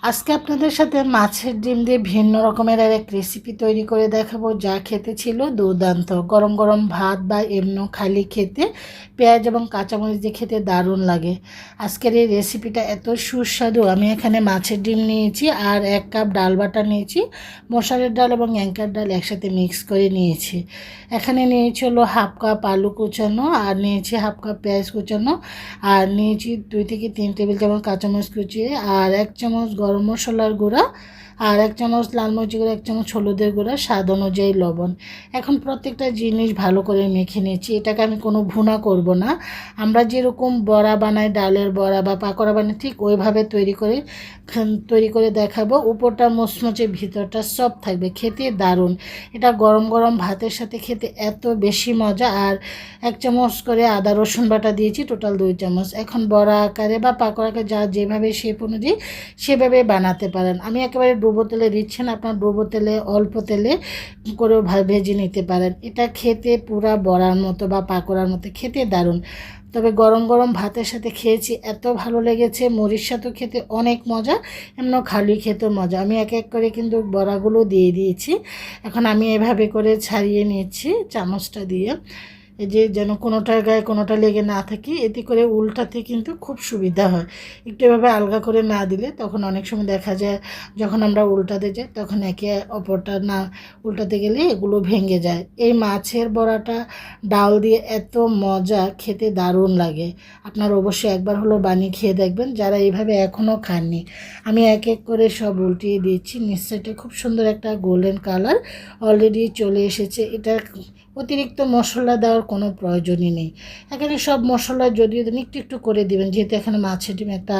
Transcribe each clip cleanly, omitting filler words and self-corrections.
আজকে আপনাদের সাথে মাছের ডিম দিয়ে ভিন্ন রকমের আর এক রেসিপি তৈরি করে দেখাবো, যা খেতে ছিল দুর্দান্ত। গরম গরম ভাত বা এমনি খালি খেতে পেঁয়াজ এবং কাঁচামরিচ দিয়ে খেতে দারুণ লাগে। আজকের এই রেসিপিটা এত সুস্বাদু। আমি এখানে মাছের ডিম নিয়েছি আর 1 কাপ ডাল বাটা নিয়েছি, মশারের ডাল এবং অ্যাঙ্কার ডাল একসাথে মিক্স করে নিয়েছি। এখানে নিয়েছি হলো 1/2 কাপ আলু কুচানো, আর নিয়েছি 1/2 কাপ পেঁয়াজ কুচানো, আর নিয়েছি 2 থেকে 3 টেবিল চামচ কাঁচামরিচ কুচিয়ে, আর 1 চামচ গরম মশলার গুঁড়া, আর 1 চামচ লাল মরিচের গুঁড়া, 1 চামচ হলুদের গুঁড়া, স্বাদ অনুযায়ী লবণ। এখন প্রত্যেকটা জিনিস ভালো করে মেখে নিয়েছি। এটাকে আমি কোনো ভুনা করব না। আমরা যেরকম বড়া বানাই, ডালের বড়া বা পাকোড়া বানাই, ঠিক ওইভাবে তৈরি করে দেখাবো। উপরটা মুচমুচে, ভিতরটা সফট থাকবে, খেতে দারুণ। এটা গরম গরম ভাতের সাথে খেতে এত বেশি মজা। আর 1 চামচ করে আদা রসুন বাটা দিয়েছি, টোটাল 2 চামচ। এখন বড়া আকারে বা পাকোড়া আকারে যা যেভাবে শেপ অনুযায়ী সেভাবে বানাতে পারেন। আমি একেবারে ডুবো তেলে দিচ্ছি না, আপনার ডুবো তেলে অল্প তেলে করেও ভেজে নিতে পারেন। এটা খেতে পুরা বড়ার মতো বা পাকোড়ার মতো খেতে দারুণ। তবে গরম গরম ভাতের সাথে খেয়েছি, এত ভালো লেগেছে। মুড়ির সাথেও খেতে অনেক মজা, এমন খালি খেতেও মজা। আমি এক এক করে কিন্তু বড়াগুলো দিয়ে দিয়েছি। এখন আমি এভাবে করে ছাড়িয়ে নিচ্ছি চামচটা দিয়ে, এই যে যেন কোনোটার গায়ে কোনোটা লেগে না থাকে। এতে করে উল্টাতে কিন্তু খুব সুবিধা হয়। একটু এভাবে আলগা করে না দিলে তখন অনেক সময় দেখা যায় যখন আমরা উল্টাতে যাই তখন একে অপরটা না উল্টাতে গেলে এগুলো ভেঙে যায়। এই মাছের বড়াটা ডাল দিয়ে এত মজা, খেতে দারুণ লাগে। আপনারা অবশ্যই একবার হলো বানিয়ে খেয়ে দেখবেন, যারা এইভাবে এখনও খাননি। আমি এক এক করে সব উল্টিয়ে দিচ্ছি। নিশ্চয়টা খুব সুন্দর একটা গোল্ডেন কালার অলরেডি চলে এসেছে। এটা অতিরিক্ত মশলা দেওয়ার কোনো প্রয়োজনই নেই। এখানে সব মশলা যদিও দেন একটু একটু করে দিবেন, যেহেতু এখানে মাছের ডিম একটা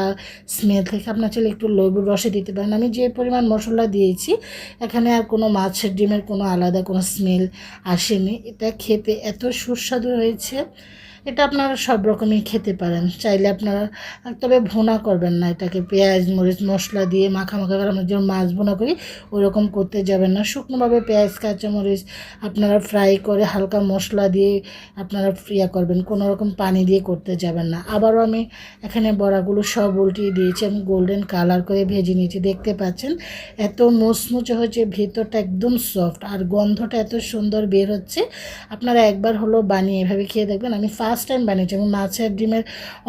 স্মেল থেকে। আপনার চাইলে একটু লেবুর রসে দিতে পারেন। আমি যে পরিমাণ মশলা দিয়েছি এখানে আর কোনো মাছের ডিমের কোনো আলাদা কোনো স্মেল আসেনি। এটা খেতে এত সুস্বাদু হয়েছে। এটা আপনারা সব রকমই খেতে পারেন চাইলে আপনারা। তবে ভুনা করবেন না এটাকে, পেঁয়াজ মরিচ মশলা দিয়ে মাখা মাখা করে আমরা যেমন মাছ ভুনা করি ওরকম করতে যাবেন না। শুকনোভাবে পেঁয়াজ কাঁচামরিচ আপনারা ফ্রাই করে হালকা মশলা দিয়ে আপনারা করবেন, কোনো রকম পানি দিয়ে করতে যাবেন না। আবারও আমি এখানে বড়াগুলো সব উল্টিয়ে দিয়েছি। আমি গোল্ডেন কালার করে ভেজে নিয়েছি, দেখতে পাচ্ছেন এত মুচমুচে হয়েছে, ভেতরটা একদম সফট, আর গন্ধটা এত সুন্দর বের হচ্ছে। আপনারা একবার হলো বানিয়ে এভাবে খেয়ে দেখবেন। আমি ফার্স্ট টাইম বানিয়েছি। আমি মাছের ডিমের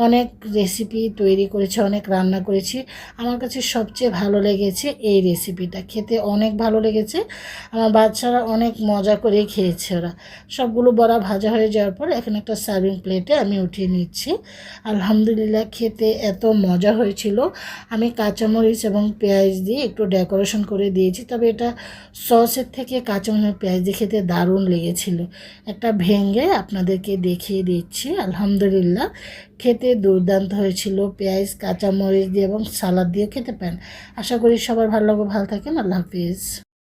অনেক রেসিপি তৈরি করেছি, অনেক রান্না করেছি। আমার কাছে সবচেয়ে ভালো লেগেছে এই রেসিপিটা, খেতে অনেক ভালো লেগেছে। আমার বাচ্চারা অনেক মজা করে খেয়েছে। ওরা সবগুলো বড়া ভাজা হয়ে যাওয়ার পর এখন একটা সার্ভিং প্লেটে আমি উঠিয়ে নিচ্ছি। আলহামদুলিল্লাহ, খেতে এত মজা হয়েছিল। আমি কাঁচামরিচ এবং পেঁয়াজ দিয়ে একটু ডেকোরেশন করে দিয়েছি, তবে এটা সসের থেকে কাঁচামরিচ পেঁয়াজ দিয়ে খেতে দারুণ লেগেছিল। একটা ভেঙে আপনাদেরকে দেখিয়ে দিচ্ছি। আলহামদুলিল্লাহ, খেতে দুর্দান্ত হয়েছিল। পেঁয়াজ কাঁচামরিচ দিয়ে এবং সালাদ দিয়ে খেতে পারেন। আশা করি সবার ভালো লাগবে। ভালো থাকেন। আল্লাহ হাফিজ।